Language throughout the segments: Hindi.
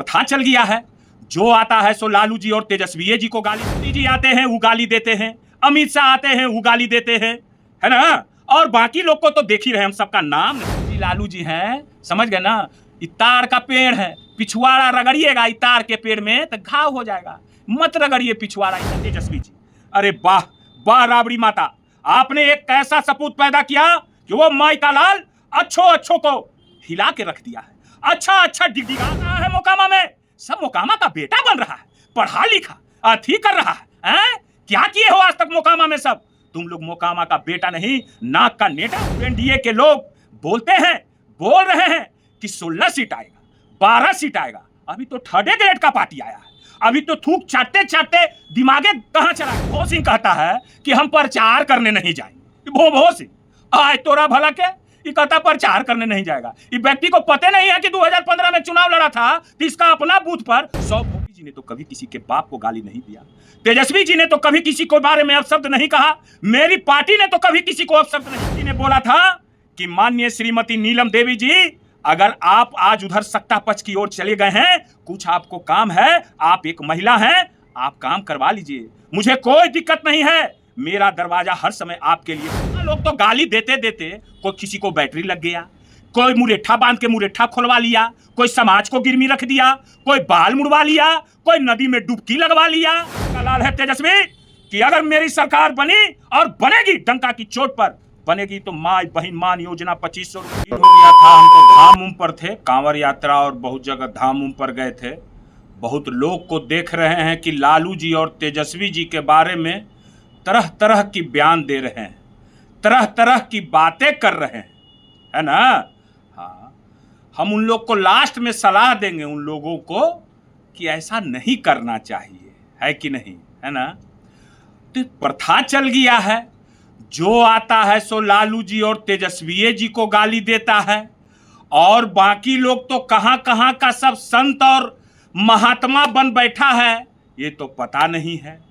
प्रथा चल गया है, जो आता है सो लालू जी और तेजस्वी जी को गाली। मोदी जी आते हैं वो गाली देते हैं, अमित शाह आते हैं वो गाली देते हैं, है ना। और बाकी लोग को तो देख ही रहे हम, सबका नाम नहीं। लालू जी हैं, समझ गए ना। इतार का पेड़ है, पिछवाड़ा रगड़िएगा इतार के पेड़ में तो घाव हो जाएगा, मत रगड़िए पिछवाड़ा। तेजस्वी जी, अरे वाह वाह राबड़ी माता, आपने एक ऐसा सपूत पैदा किया कि वो माई का लाल अच्छो को हिला के रख दिया है। अच्छा डिगडिगा रहा है मोकामा में, सब मोकामा का बेटा बन रहा है, पढ़ा लिखा अथी कर रहा है। क्या किए हो आज तक मोकामा में सब? तुम लोग मोकामा का बेटा नहीं, नाक का नेटा। एनडीए के लोग बोल रहे हैं कि 16 सीट आएगा, 12 सीट आएगा। अभी तो थर्ड ग्रेड का पार्टी आया है, अभी तो थूक चाटते दिमागे कहां चला। भो सिंह कहता है कि हम प्रचार करने नहीं जाएंगे। भो सिंह आए तोरा भला के, ये कहता प्रचार करने नहीं जाएगा। ये व्यक्ति को पता नहीं है कि 2015 में चुनाव लड़ा था तो इसका अपना बूथ पर 100। मोदी जी ने तो कभी किसी के बाप को गाली नहीं दिया, तेजस्वी जी ने तो कभी किसी को बारे में अपशब्द नहीं कहा, मेरी पार्टी ने तो कभी किसी को अपशब्द नहीं। ने बोला था कि माननीय श्रीमती नीलम देवी जी, अगर आप आज उधर सत्ता पक्ष की ओर चले गए हैं, कुछ आपको काम है, आप एक महिला हैं, आप काम करवा लीजिए, मुझे कोई दिक्कत नहीं है, मेरा दरवाजा हर समय आपके लिए। लोग तो गाली देते कोई किसी को बैटरी लग गया, कोई मुरेठा बांध के मुरेठा खोलवा लिया, कोई समाज को गिरमी रख दिया, कोई बाल मुड़वा लिया, कोई नदी में डुबकी लगवा लिया। लाल है तेजस्वी कि अगर मेरी सरकार बनी और बनेगी, डंका की चोट पर बनेगी, तो माँ बहन मान योजना 2500 हो गया था। हम तो धाम पर थे, कांवर यात्रा और बहुत जगह धाम पर गए थे। बहुत लोग को देख रहे हैं कि लालू जी और तेजस्वी जी के बारे में तरह तरह की बयान दे रहे हैं, तरह तरह की बातें कर रहे हैं, है ना। हाँ, हम उन लोग को लास्ट में सलाह देंगे, उन लोगों को, कि ऐसा नहीं करना चाहिए, है कि नहीं, है ना। तो प्रथा चल गया है, जो आता है सो लालू जी और तेजस्वी जी को गाली देता है, और बाकी लोग तो कहां कहां का सब संत और महात्मा बन बैठा है, ये तो पता नहीं है।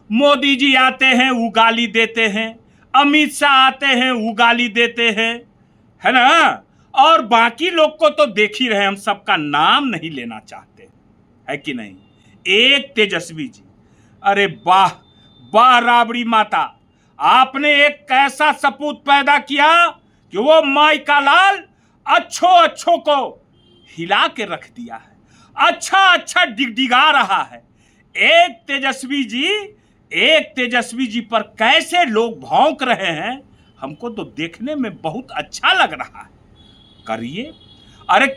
मोदी जी आते हैं वो गाली देते हैं, अमित शाह आते हैं वो गाली देते हैं, है ना। और बाकी लोग को तो देख ही रहे हम, सबका नाम नहीं लेना चाहते, है कि नहीं। एक तेजस्वी जी, अरे वाह वाह राबड़ी माता, आपने एक ऐसा सपूत पैदा किया कि वो माई का लाल अच्छो को हिला के रख दिया है। अच्छा डिगडिगा रहा है। एक तेजस्वी जी पर कैसे लोग भौंक रहे हैं, हमको तो देखने में बहुत अच्छा लग रहा है। करिए, अरे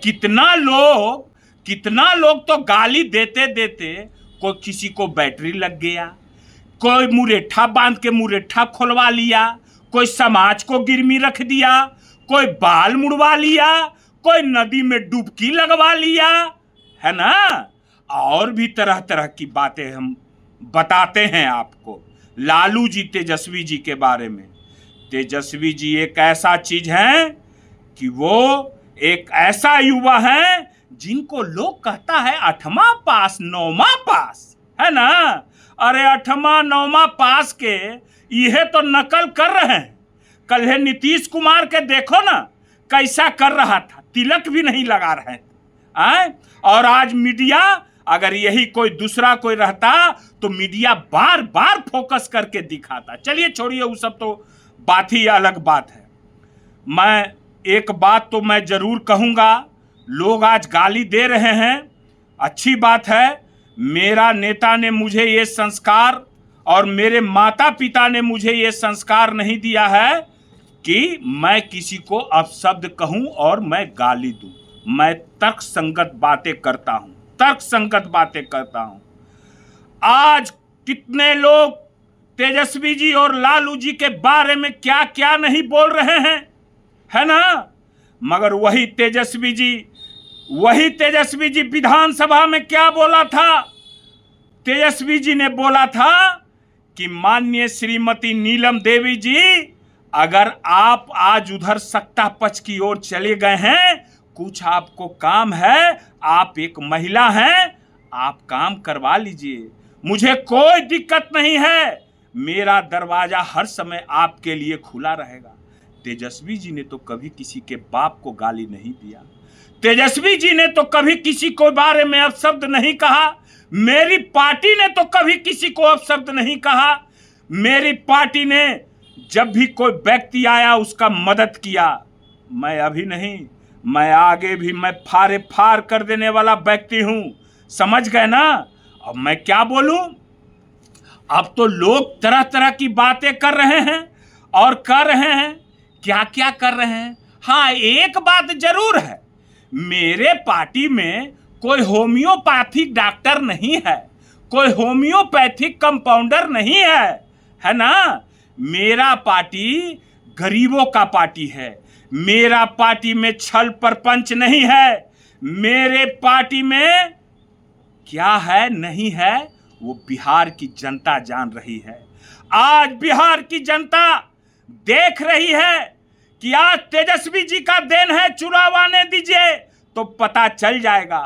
कितना लोग तो गाली देते कोई किसी को बैटरी लग गया, कोई मुरेठा बांध के मुरेठा खोलवा लिया, कोई समाज को गिरमी रख दिया, कोई बाल मुड़वा लिया, कोई नदी में डुबकी लगवा लिया, है ना। और भी तरह तरह की बातें हम बताते हैं आपको लालू जी तेजस्वी जी के बारे में। तेजस्वी जी एक ऐसा चीज है कि वो एक ऐसा युवा है जिनको लोग कहता है 8वां पास 9वां पास, है ना। अरे 8वां 9वां पास के यह तो नकल कर रहे हैं। कल है नीतीश कुमार के देखो ना कैसा कर रहा था, तिलक भी नहीं लगा रहे हैं। और आज मीडिया, अगर यही कोई दूसरा कोई रहता तो मीडिया बार बार फोकस करके दिखाता। चलिए छोड़िए, वो सब तो बात ही अलग बात है। मैं एक बात तो मैं जरूर कहूँगा, लोग आज गाली दे रहे हैं, अच्छी बात है। मेरा नेता ने मुझे ये संस्कार और मेरे माता पिता ने मुझे ये संस्कार नहीं दिया है कि मैं किसी को अपशब्द कहूँ और मैं गाली दूँ। मैं तर्कसंगत बातें करता हूँ। आज कितने लोग तेजस्वी जी और लालू जी के बारे में क्या क्या नहीं बोल रहे हैं, है ना। मगर वही तेजस्वी जी विधानसभा में क्या बोला था? तेजस्वी जी ने बोला था कि माननीय श्रीमती नीलम देवी जी, अगर आप आज उधर सत्ता पक्ष की ओर चले गए हैं, कुछ आपको काम है, आप एक महिला हैं, आप काम करवा लीजिए, मुझे कोई दिक्कत नहीं है, मेरा दरवाजा हर समय आपके लिए खुला रहेगा। तेजस्वी जी ने तो कभी किसी के बाप को गाली नहीं दिया, तेजस्वी जी ने तो कभी किसी को बारे में अपशब्द नहीं कहा, मेरी पार्टी ने तो कभी किसी को अपशब्द नहीं कहा। मेरी पार्टी ने जब भी कोई व्यक्ति आया उसका मदद किया। मैं अभी नहीं, मैं आगे भी मैं फारे फार कर देने वाला व्यक्ति हूं, समझ गए ना। अब मैं क्या बोलूं, अब तो लोग तरह तरह की बातें कर रहे हैं और कर रहे हैं, क्या क्या कर रहे हैं। हाँ, एक बात जरूर है, मेरे पार्टी में कोई होम्योपैथिक डॉक्टर नहीं है, कोई होम्योपैथिक कंपाउंडर नहीं है ना। मेरा पार्टी गरीबों का पार्टी है, मेरा पार्टी में छल प्रपंच नहीं है, मेरे पार्टी में क्या है नहीं है वो बिहार की जनता जान रही है। आज बिहार की जनता देख रही है कि आज तेजस्वी जी का देन है, चुनाव आने दीजिए तो पता चल जाएगा।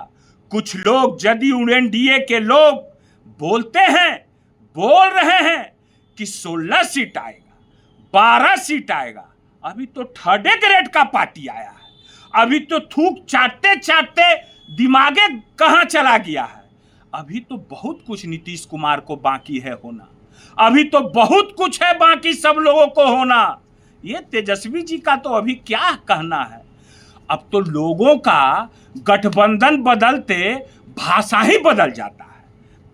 कुछ लोग जदयू एनडीए के लोग बोलते हैं, बोल रहे हैं कि 16 सीट आएगा, 12 सीट आएगा। अभी तो थर्ड ग्रेड का पार्टी आया है, अभी तो थूक चाटते चाटते दिमागे कहां चला गया है। अभी तो बहुत कुछ नीतीश कुमार को बाकी है होना, अभी तो बहुत कुछ है बाकी सब लोगों को होना। ये तेजस्वी जी का तो अभी क्या कहना है। अब तो लोगों का गठबंधन बदलते भाषा ही बदल जाता है,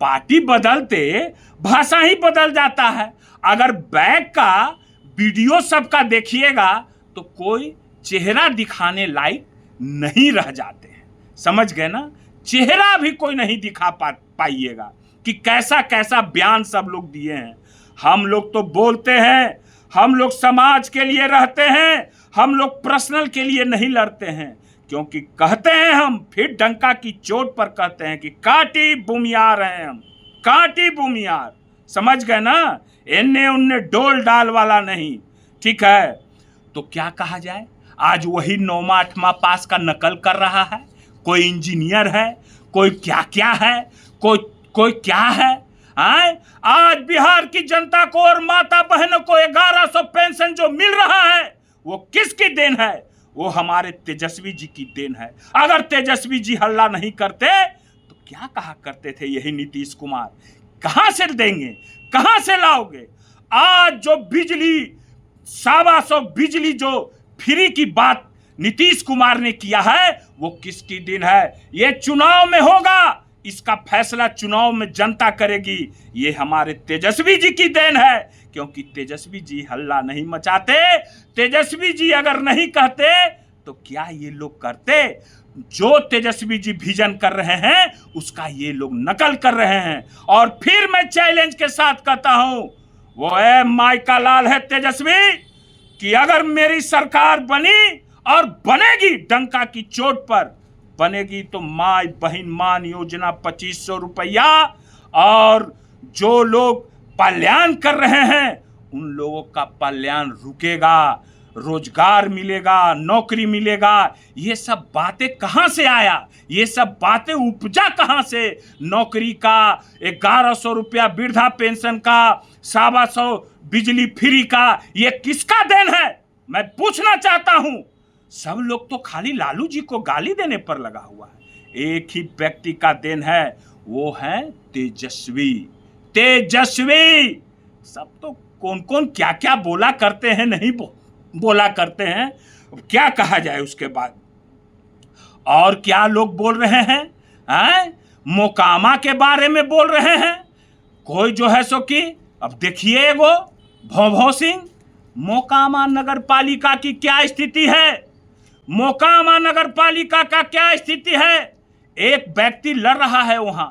पार्टी बदलते भाषा ही बदल जाता है। अगर बैक का वीडियो सबका देखिएगा तो कोई चेहरा दिखाने लायक नहीं रह जाते हैं, समझ गए ना। चेहरा भी कोई नहीं दिखा पाइएगा कि कैसा कैसा बयान सब लोग दिए हैं। हम लोग तो बोलते हैं, हम लोग समाज के लिए रहते हैं, हम लोग पर्सनल के लिए नहीं लड़ते हैं, क्योंकि कहते हैं हम, फिर डंका की चोट पर कहते हैं कि काटी बुमियार हैं हम, काटी बुमियार, समझ गए ना। इन्ने उन्ने डोल डाल वाला नहीं, ठीक है। तो क्या कहा जाए, आज वही 9वां 8वां पास का नकल कर रहा है, कोई इंजीनियर है, कोई क्या क्या है, कोई क्या है। आज बिहार की जनता को और माता बहनों को 1100 पेंशन जो मिल रहा है वो किसकी देन है, वो हमारे तेजस्वी जी की देन है। अगर तेजस्वी जी हल्ला नहीं करते तो क्या कहा करते थे यही नीतीश कुमार, कहां से देंगे, कहां से लाओगे। आज जो बिजली 125 बिजली जो फ्री की बात नीतीश कुमार ने किया है वो किसकी देन है। ये चुनाव में होगा, इसका फैसला चुनाव में जनता करेगी। ये हमारे तेजस्वी जी की देन है, क्योंकि तेजस्वी जी हल्ला नहीं मचाते, तेजस्वी जी अगर नहीं कहते तो क्या ये लोग करते। जो तेजस्वी जी विजन कर रहे हैं उसका ये लोग नकल कर रहे हैं। और फिर मैं चैलेंज के साथ कहता हूं, वो माइका लाल है तेजस्वी, कि अगर मेरी सरकार बनी और बनेगी, डंका की चोट पर बनेगी, तो माई बहन मान योजना 2500 रुपया, और जो लोग पलायन कर रहे हैं उन लोगों का पलायन रुकेगा, रोजगार मिलेगा, नौकरी मिलेगा। ये सब बातें कहां से आया, ये सब बातें उपजा कहां से। नौकरी का 1100 रुपया, वृद्धा पेंशन का 125 बिजली फ्री का, ये किसका देन है मैं पूछना चाहता हूं। सब लोग तो खाली लालू जी को गाली देने पर लगा हुआ है। एक ही व्यक्ति का देन है, वो है तेजस्वी। तेजस्वी सब तो कौन कौन क्या क्या बोला करते हैं, नहीं बोला करते हैं, क्या कहा जाए उसके बाद। और क्या लोग बोल रहे हैं, मोकामा के बारे में बोल रहे हैं कोई जो है सो कि, अब देखिए एगो भौभौ सिंह, मोकामा नगर पालिका की क्या स्थिति है, मोकामा नगर पालिका का क्या स्थिति है। एक व्यक्ति लड़ रहा है वहां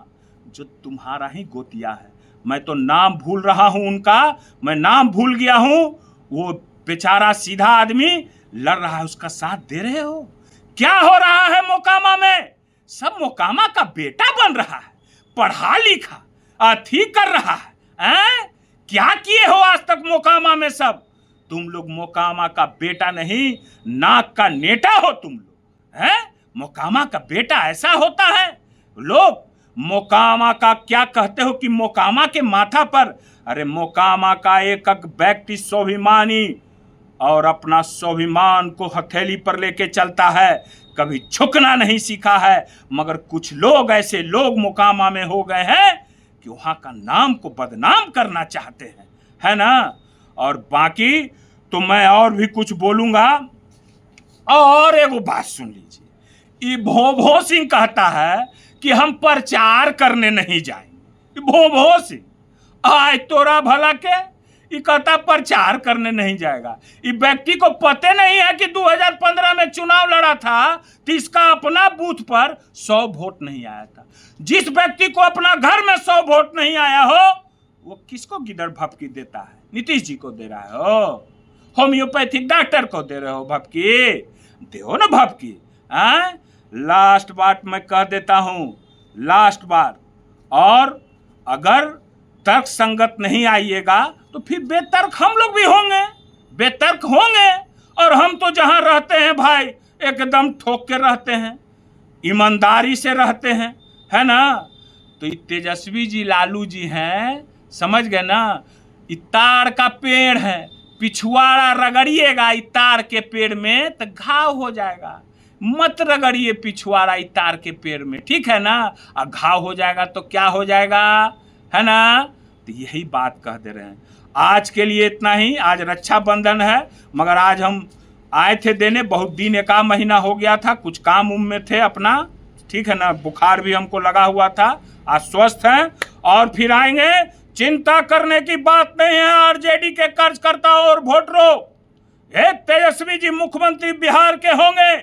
जो तुम्हारा ही गोतिया है, मैं तो नाम भूल रहा हूं उनका, मैं नाम भूल गया हूं। वो बेचारा सीधा आदमी लड़ रहा है, उसका साथ दे रहे हो। क्या हो रहा है मोकामा में, सब मोकामा का बेटा बन रहा है, पढ़ा लिखा ठीक कर रहा है। क्या किए हो आज तक मोकामा में सब, तुम लोग मोकामा का बेटा नहीं, नाक का नेटा हो तुम लोग, हैं। मोकामा का बेटा ऐसा होता है। लोग मोकामा का क्या कहते हो कि मोकामा के माथा पर, अरे मोकामा का एक एक व्यक्ति स्वाभिमानी और अपना स्वाभिमान को हथेली पर लेके चलता है। कभी झुकना नहीं सीखा है। मगर कुछ लोग ऐसे लोग मोकामा में हो गए हैं कि वहां का नाम को बदनाम करना चाहते हैं, है ना। और बाकी तो मैं और भी कुछ बोलूंगा। और एगो बात सुन लीजिए, ये भोभो सिंह कहता है कि हम प्रचार करने नहीं जाएंगे। भोभो सिंह आय तोरा भला के, ये कहता प्रचार करने नहीं जाएगा। ये व्यक्ति को पता नहीं है कि 2015 में चुनाव लड़ा था तो इसका अपना बूथ पर 100 वोट नहीं आया था। जिस व्यक्ति को अपना घर में 100 वोट नहीं आया हो वो किसको गिदड़ भपकी देता है? नीतीश जी को दे रहा हो, होम्योपैथिक डॉक्टर को दे रहे हो भपकी, दो ना भपकी। लास्ट बात मैं कह देता हूं, लास्ट बार, और अगर तर्क संगत नहीं आइएगा तो फिर बेतर्क हम लोग भी होंगे, बेतर्क होंगे। और हम तो जहां रहते हैं भाई एकदम ठोक के रहते हैं, ईमानदारी से रहते हैं, है ना। तो तेजस्वी जी लालू जी हैं, समझ गए ना। इतार का पेड़ है, पिछवाड़ा रगड़िएगा इतार के पेड़ में तो घाव हो जाएगा। मत रगड़िए पिछवाड़ा इतार के पेड़ में, ठीक है ना। और घाव हो जाएगा तो क्या हो जाएगा, है ना। तो यही बात कह दे रहे हैं। आज के लिए इतना ही। आज रक्षाबंधन है, मगर आज हम आए थे देने, बहुत दिन, 1 महीना हो गया था, कुछ काम उम में थे अपना, ठीक है ना। बुखार भी हमको लगा हुआ था, आज स्वस्थ हैं और फिर आएंगे। चिंता करने की बात नहीं है आरजेडी के कार्यकर्ताओं और वोटरों। ये तेजस्वी जी मुख्यमंत्री बिहार के होंगे,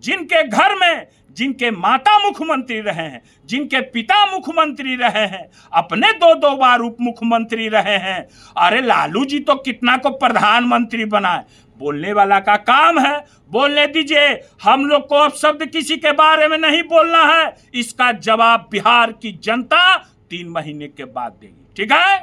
जिनके घर में जिनके माता मुख्यमंत्री रहे हैं, जिनके पिता मुख्यमंत्री रहे हैं, अपने 2-2 बार उप मुख्यमंत्री रहे हैं। अरे लालू जी तो कितना को प्रधानमंत्री बनाए, बोलने वाला का काम है, बोलने दीजिए। हम लोग को अब शब्द किसी के बारे में नहीं बोलना है। इसका जवाब बिहार की जनता 3 महीने के बाद देगी, ठीक है।